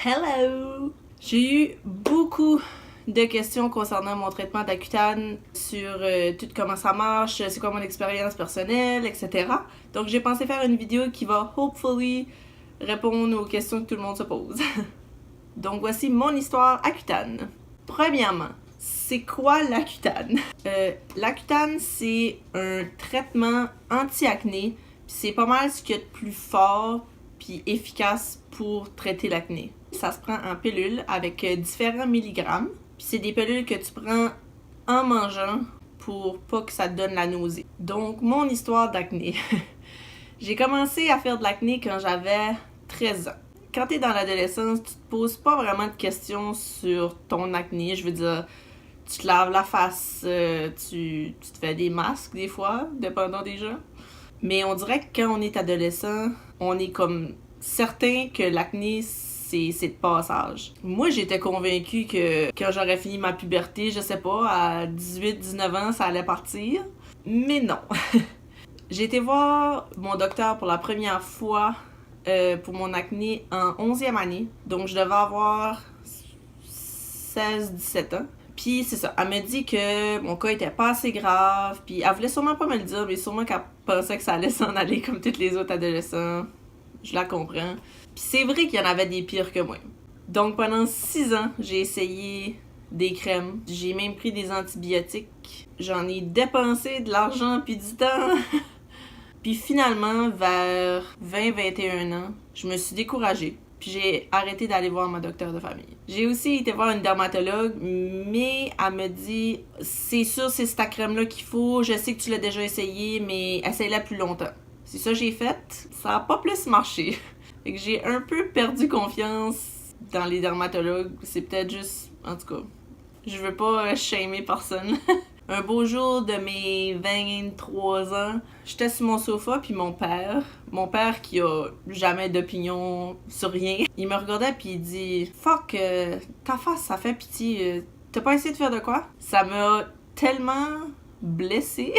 Hello! J'ai eu beaucoup de questions concernant mon traitement d'Accutane sur tout comment ça marche, c'est quoi mon expérience personnelle, etc. Donc j'ai pensé faire une vidéo qui va hopefully répondre aux questions que tout le monde se pose. Donc voici mon histoire Accutane. Premièrement, c'est quoi l'Accutane? L'Accutane, c'est un traitement anti-acné, c'est pas mal ce qu'il y a de plus fort puis efficace pour traiter l'acné. Ça se prend en pilule avec différents milligrammes. Puis c'est des pilules que tu prends en mangeant pour pas que ça te donne la nausée. Donc, mon histoire d'acné. J'ai commencé à faire de l'acné quand j'avais 13 ans. Quand t'es dans l'adolescence, tu te poses pas vraiment de questions sur ton acné. Je veux dire, tu te laves la face, tu te fais des masques des fois, dépendant des gens. Mais on dirait que quand on est adolescent, on est comme certain que l'acné, c'est de passage. Moi, j'étais convaincue que quand j'aurais fini ma puberté, je sais pas, à 18-19 ans, ça allait partir. Mais non. J'ai été voir mon docteur pour la première fois pour mon acné en 11e année. Donc, je devais avoir 16-17 ans. Puis c'est ça, elle m'a dit que mon cas était pas assez grave, puis elle voulait sûrement pas me le dire, mais sûrement qu'elle pensait que ça allait s'en aller comme tous les autres adolescents. Je la comprends. Puis c'est vrai qu'il y en avait des pires que moi. Donc pendant 6 ans, j'ai essayé des crèmes, j'ai même pris des antibiotiques, j'en ai dépensé de l'argent puis du temps. Puis finalement, vers 20-21 ans, je me suis découragée. Puis j'ai arrêté d'aller voir ma docteure de famille. J'ai aussi été voir une dermatologue, mais elle me dit « C'est sûr, c'est cette crème-là qu'il faut. Je sais que tu l'as déjà essayé, mais essaye-la plus longtemps. » C'est ça que j'ai fait. Ça a pas plus marché. Fait que j'ai un peu perdu confiance dans les dermatologues. C'est peut-être juste... En tout cas, je veux pas shamer personne. Un beau jour de mes 23 ans, j'étais sur mon sofa, puis mon père qui a jamais d'opinion sur rien, il me regardait puis il dit « Fuck, ta face, ça fait pitié. T'as pas essayé de faire de quoi? » Ça m'a tellement blessée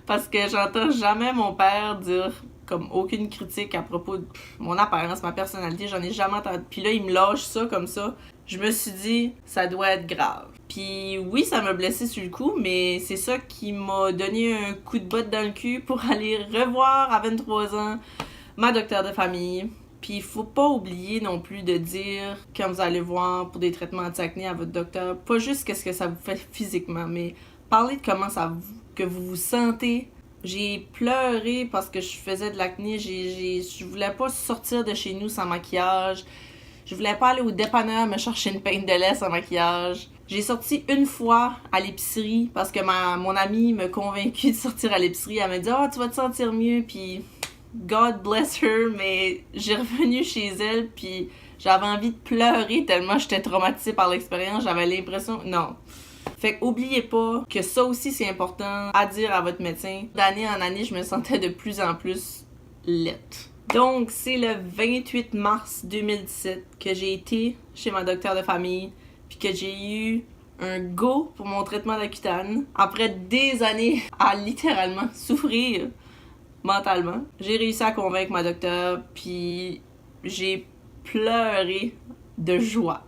parce que j'entends jamais mon père dire comme aucune critique à propos de mon apparence, ma personnalité, j'en ai jamais entendu. Puis là, il me lâche ça comme ça. Je me suis dit, ça doit être grave. Puis oui, ça m'a blessée sur le coup, mais c'est ça qui m'a donné un coup de botte dans le cul pour aller revoir à 23 ans ma docteure de famille. Puis il faut pas oublier non plus de dire, quand vous allez voir pour des traitements anti-acné à votre docteur, pas juste qu'est-ce que ça vous fait physiquement, mais parlez de comment que vous vous sentez. J'ai pleuré parce que je faisais de l'acné. Je voulais pas sortir de chez nous sans maquillage. Je voulais pas aller au dépanneur me chercher une pinte de lait sans maquillage. J'ai sorti une fois à l'épicerie parce que mon amie m'a convaincue de sortir à l'épicerie. Elle m'a dit « Ah, tu vas te sentir mieux. » Puis God bless her, mais j'ai revenu chez elle puis j'avais envie de pleurer tellement j'étais traumatisée par l'expérience. J'avais l'impression... Non. Fait que oubliez pas que ça aussi c'est important à dire à votre médecin. D'année en année, je me sentais de plus en plus laite. Donc, c'est le 28 mars 2017 que j'ai été chez ma docteure de famille puis que j'ai eu un go pour mon traitement d'Accutane. Après des années à littéralement souffrir mentalement, j'ai réussi à convaincre ma docteure puis j'ai pleuré de joie.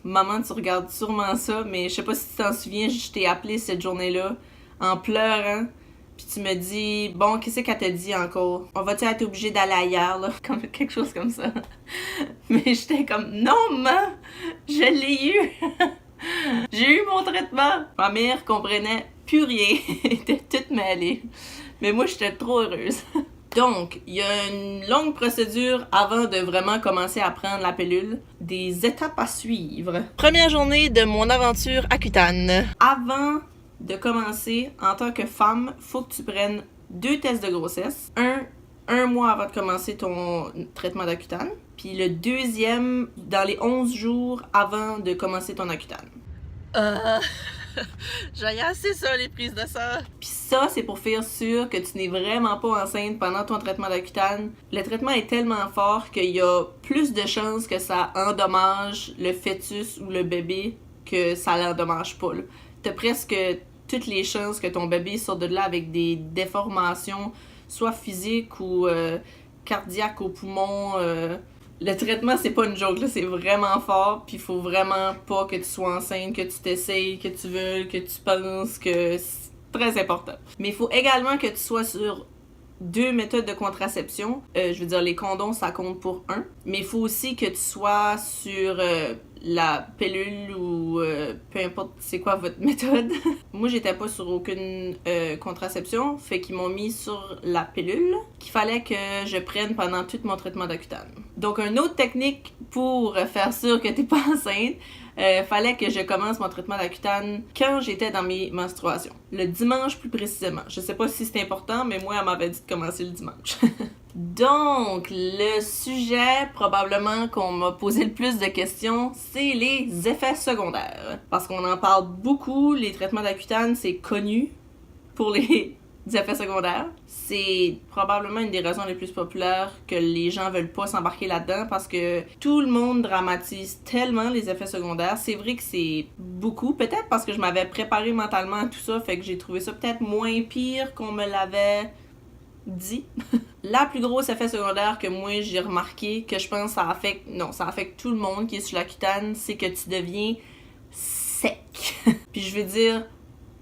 Maman, tu regardes sûrement ça, mais je sais pas si tu t'en souviens, je t'ai appelé cette journée-là en pleurant. Puis tu me dis, bon, qu'est-ce qu'elle t'a dit encore? On va-tu être obligé d'aller ailleurs, là? Comme quelque chose comme ça. Mais j'étais comme, non, maman, je l'ai eu. J'ai eu mon traitement. Ma mère comprenait plus rien. Elle était toute mêlée. Mais moi, j'étais trop heureuse. Donc, il y a une longue procédure avant de vraiment commencer à prendre la pilule. Des étapes à suivre. Première journée de mon aventure Accutane. Avant de commencer, en tant que femme, faut que tu prennes 2 tests de grossesse. Un mois avant de commencer ton traitement d'Accutane. Puis le deuxième, dans les 11 jours avant de commencer ton Accutane. J'ai assez ça, les prises de sang. Puis ça, c'est pour faire sûr que tu n'es vraiment pas enceinte pendant ton traitement d'Accutane. Le traitement est tellement fort qu'il y a plus de chances que ça endommage le fœtus ou le bébé que ça l'endommage pas, là. T'as presque toutes les chances que ton bébé sorte de là avec des déformations, soit physiques ou cardiaques au poumon. Le traitement, c'est pas une joke, là, c'est vraiment fort, puis il faut vraiment pas que tu sois enceinte, que tu t'essayes, que tu veux, que tu penses, que c'est très important. Mais il faut également que tu sois sur 2 méthodes de contraception. Je veux dire, les condoms, ça compte pour 1. Mais il faut aussi que tu sois sur la pilule ou peu importe c'est quoi votre méthode. Moi, j'étais pas sur aucune contraception, fait qu'ils m'ont mis sur la pilule qu'il fallait que je prenne pendant tout mon traitement d'Accutane. Donc, une autre technique pour faire sûr que t'es pas enceinte, fallait que je commence mon traitement d'Accutane quand j'étais dans mes menstruations. Le dimanche plus précisément. Je sais pas si c'est important, mais moi, elle m'avait dit de commencer le dimanche. Donc, le sujet probablement qu'on m'a posé le plus de questions, c'est les effets secondaires. Parce qu'on en parle beaucoup, les traitements d'Accutane, c'est connu pour les effets secondaires. C'est probablement une des raisons les plus populaires que les gens veulent pas s'embarquer là-dedans parce que tout le monde dramatise tellement les effets secondaires. C'est vrai que c'est beaucoup, peut-être parce que je m'avais préparé mentalement à tout ça, fait que j'ai trouvé ça peut-être moins pire qu'on me l'avait dit. La plus grosse effet secondaire que moi j'ai remarqué, que je pense ça affecte tout le monde qui est sur l'Accutane, c'est que tu deviens sec. Puis je veux dire,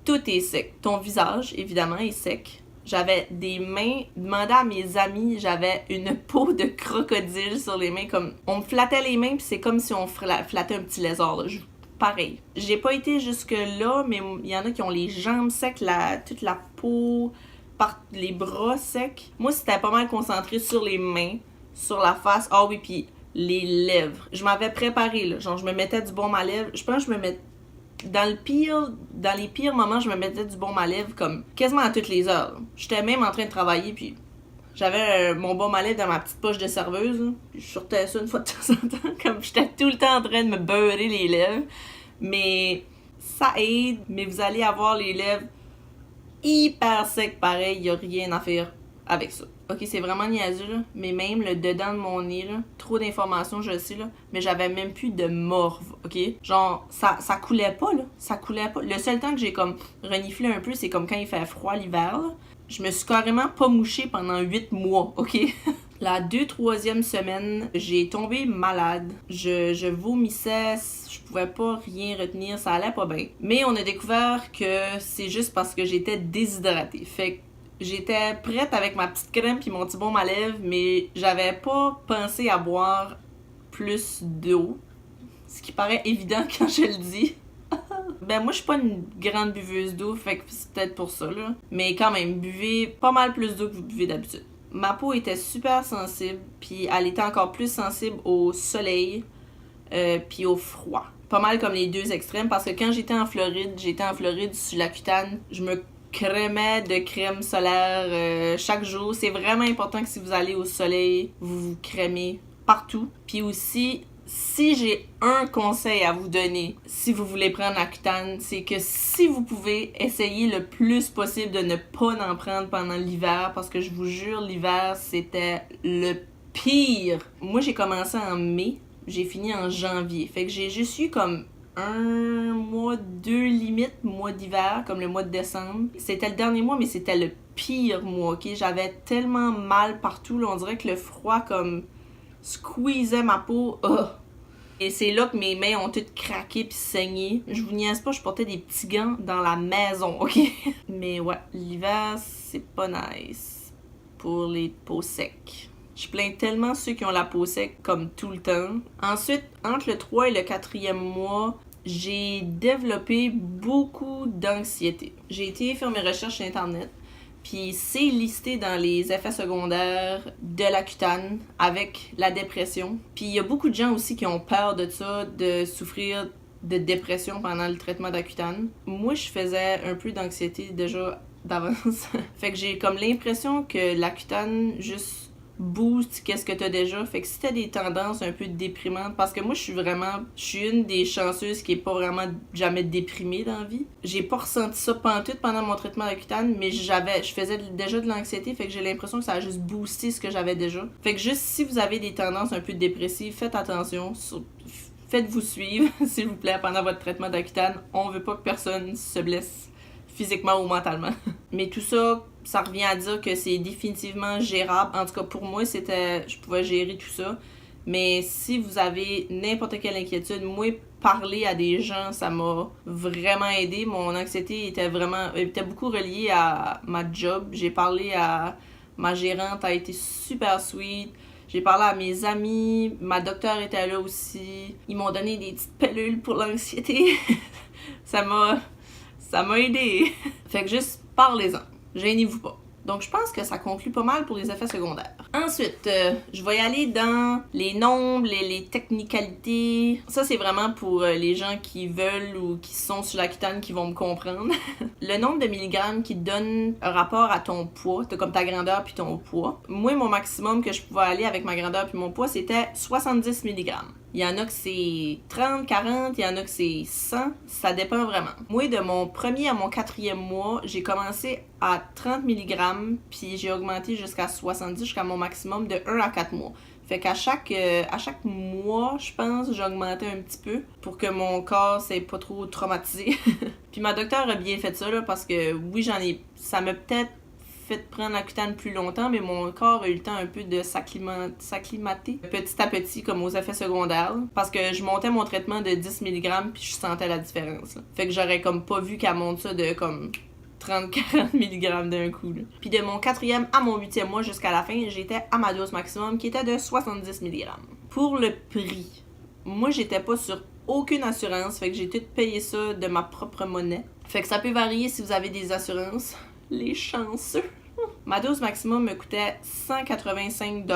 tout est sec. Ton visage, évidemment, est sec. J'avais des mains, demandez à mes amis, j'avais une peau de crocodile sur les mains, comme on me flattait les mains puis c'est comme si on flattait un petit lézard, là. Pareil. J'ai pas été jusque là, mais il y en a qui ont les jambes secs, toute la peau, les bras secs. Moi, c'était pas mal concentré sur les mains, sur la face. Ah oui, puis les lèvres. Je m'avais préparé, là. Genre, je me mettais du baume à lèvres. Je pense que je me mettais dans les pires moments, je me mettais du baume à lèvres comme quasiment à toutes les heures. J'étais même en train de travailler, puis j'avais mon baume à lèvres dans ma petite poche de serveuse, là, puis je sortais ça une fois de temps en temps, comme j'étais tout le temps en train de me beurrer les lèvres. Mais ça aide, mais vous allez avoir les lèvres hyper secs pareil, il y a rien à faire avec ça. Ok, c'est vraiment niaiseux, là, mais même le dedans de mon nez, là, trop d'informations, je le sais, là, mais j'avais même plus de morve, ok? Genre, ça coulait pas, là, ça coulait pas. Le seul temps que j'ai comme reniflé un peu, c'est comme quand il fait froid l'hiver, là. Je me suis carrément pas mouchée pendant 8 mois, ok? La 2-3e semaine, j'ai tombé malade. Je vomissais, je pouvais pas rien retenir, ça allait pas bien. Mais on a découvert que c'est juste parce que j'étais déshydratée. Fait que j'étais prête avec ma petite crème puis mon petit baume à lèvres, mais j'avais pas pensé à boire plus d'eau. Ce qui paraît évident quand je le dis. Ben moi je suis pas une grande buveuse d'eau, fait que c'est peut-être pour ça là. Mais quand même, buvez pas mal plus d'eau que vous buvez d'habitude. Ma peau était super sensible, puis elle était encore plus sensible au soleil, puis au froid. Pas mal comme les deux extrêmes, parce que quand j'étais en Floride sur l'Accutane, je me crémais de crème solaire chaque jour. C'est vraiment important que si vous allez au soleil, vous vous crémez partout. Puis aussi, si j'ai un conseil à vous donner, si vous voulez prendre l'Accutane, c'est que si vous pouvez, essayez le plus possible de ne pas en prendre pendant l'hiver, parce que je vous jure, l'hiver, c'était le pire. Moi, j'ai commencé en mai, j'ai fini en janvier. Fait que j'ai juste eu comme 1 mois, 2 limites, mois d'hiver, comme le mois de décembre. C'était le dernier mois, mais c'était le pire mois, ok? J'avais tellement mal partout, là, on dirait que le froid, comme, squeezait ma peau. Oh. Et c'est là que mes mains ont toutes craqué puis saigné. Je vous niaise pas, je portais des petits gants dans la maison, ok? Mais ouais, l'hiver, c'est pas nice pour les peaux secs. Je plains tellement ceux qui ont la peau sec comme tout le temps. Ensuite, entre le 3 et le 4e mois, j'ai développé beaucoup d'anxiété. J'ai été faire mes recherches sur Internet. Puis c'est listé dans les effets secondaires de l'Accutane avec la dépression. Puis il y a beaucoup de gens aussi qui ont peur de ça, de souffrir de dépression pendant le traitement d'Accutane. Moi, je faisais un peu d'anxiété déjà d'avance. Fait que j'ai comme l'impression que l'Accutane juste booste qu'est-ce que t'as déjà. Fait que si t'as des tendances un peu déprimantes, parce que moi je suis une des chanceuses qui est pas vraiment jamais déprimée dans la vie. J'ai pas ressenti ça pantoute pendant mon traitement d'Accutane, mais je faisais déjà de l'anxiété, fait que j'ai l'impression que ça a juste boosté ce que j'avais déjà. Fait que juste si vous avez des tendances un peu dépressives, faites attention. faites-vous suivre, s'il vous plaît, pendant votre traitement d'Accutane. On veut pas que personne se blesse physiquement ou mentalement. Mais tout ça, ça revient à dire que c'est définitivement gérable. En tout cas, pour moi, je pouvais gérer tout ça. Mais si vous avez n'importe quelle inquiétude, moi, parler à des gens, ça m'a vraiment aidé. Mon anxiété était beaucoup reliée à ma job. J'ai parlé à ma gérante, elle a été super sweet. J'ai parlé à mes amis, ma docteure était là aussi. Ils m'ont donné des petites pilules pour l'anxiété. ça m'a aidé. Fait que juste parlez-en. Gênez-vous pas. Donc, je pense que ça conclut pas mal pour les effets secondaires. Ensuite, je vais y aller dans les nombres, les technicalités. Ça, c'est vraiment pour les gens qui veulent ou qui sont sur l'Accutane qui vont me comprendre. Le nombre de milligrammes qui donne un rapport à ton poids, t'as comme ta grandeur puis ton poids. Moi, mon maximum que je pouvais aller avec ma grandeur puis mon poids, c'était 70 milligrammes. Il y en a que c'est 30, 40, il y en a que c'est 100, ça dépend vraiment. Moi, de mon premier à mon 4e mois, j'ai commencé à 30 mg, puis j'ai augmenté jusqu'à 70, jusqu'à mon maximum de 1 à 4 mois. Fait qu'à chaque mois, je pense, j'ai augmenté un petit peu pour que mon corps s'est pas trop traumatisé. Puis ma docteure a bien fait ça, là, parce que oui, ça m'a peut-être fait prendre l'Accutane plus longtemps, mais mon corps a eu le temps un peu de s'acclimater petit à petit comme aux effets secondaires, parce que je montais mon traitement de 10 mg puis je sentais la différence, là. Fait que j'aurais comme pas vu qu'elle monte ça de comme 30-40 mg d'un coup, là. Puis de mon 4e à mon 8e mois jusqu'à la fin, j'étais à ma dose maximum qui était de 70 mg. Pour le prix, moi j'étais pas sur aucune assurance, fait que j'ai tout payé ça de ma propre monnaie. Fait que ça peut varier si vous avez des assurances. Les chanceux. Ma dose maximum me coûtait 185$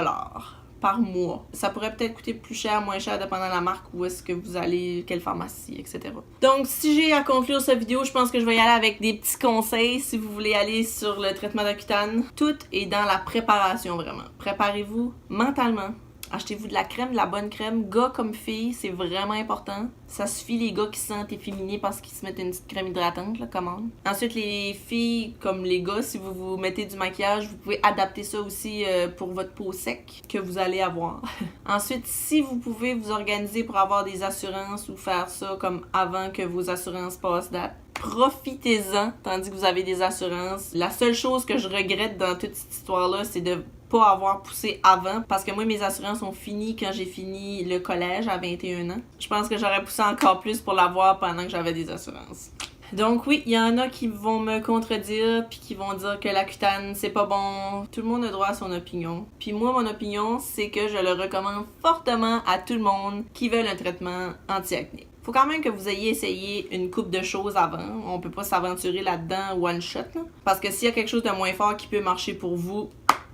par mois. Ça pourrait peut-être coûter plus cher, moins cher, dépendant de la marque, où est-ce que vous allez, quelle pharmacie, etc. Donc, si j'ai à conclure cette vidéo, je pense que je vais y aller avec des petits conseils si vous voulez aller sur le traitement d'Accutane. Tout est dans la préparation, vraiment. Préparez-vous mentalement. Achetez-vous de la crème, de la bonne crème. Gars comme filles, c'est vraiment important. Ça suffit les gars qui se sentent efféminés parce qu'ils se mettent une petite crème hydratante, là, commande. Ensuite, les filles, comme les gars, si vous vous mettez du maquillage, vous pouvez adapter ça aussi pour votre peau sec que vous allez avoir. Ensuite, si vous pouvez vous organiser pour avoir des assurances ou faire ça comme avant que vos assurances passent date, profitez-en tandis que vous avez des assurances. La seule chose que je regrette dans toute cette histoire-là, c'est de pas avoir poussé avant, parce que moi, mes assurances ont fini quand j'ai fini le collège à 21 ans. Je pense que j'aurais poussé encore plus pour l'avoir pendant que j'avais des assurances. Donc oui, il y en a qui vont me contredire puis qui vont dire que l'Accutane, c'est pas bon. Tout le monde a droit à son opinion. Puis moi, mon opinion, c'est que je le recommande fortement à tout le monde qui veut un traitement anti-acné. Faut quand même que vous ayez essayé une couple de choses avant. On peut pas s'aventurer là-dedans one shot, là. Parce que s'il y a quelque chose de moins fort qui peut marcher pour vous,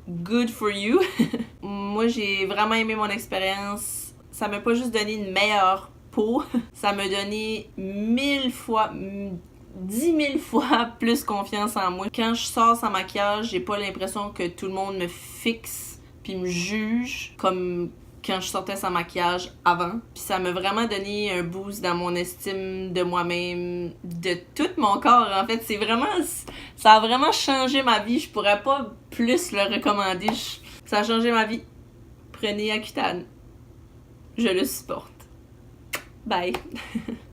good for you. Moi, j'ai vraiment aimé mon expérience. Ça m'a pas juste donné une meilleure peau, ça m'a donné 10 000 fois plus confiance en moi. Quand je sors sans maquillage, j'ai pas l'impression que tout le monde me fixe puis me juge comme quand je sortais sans maquillage avant. Puis ça m'a vraiment donné un boost dans mon estime de moi-même, de tout mon corps. En fait, ça a vraiment changé ma vie. Je pourrais pas plus le recommander. Ça a changé ma vie. Prenez Accutane. Je le supporte. Bye.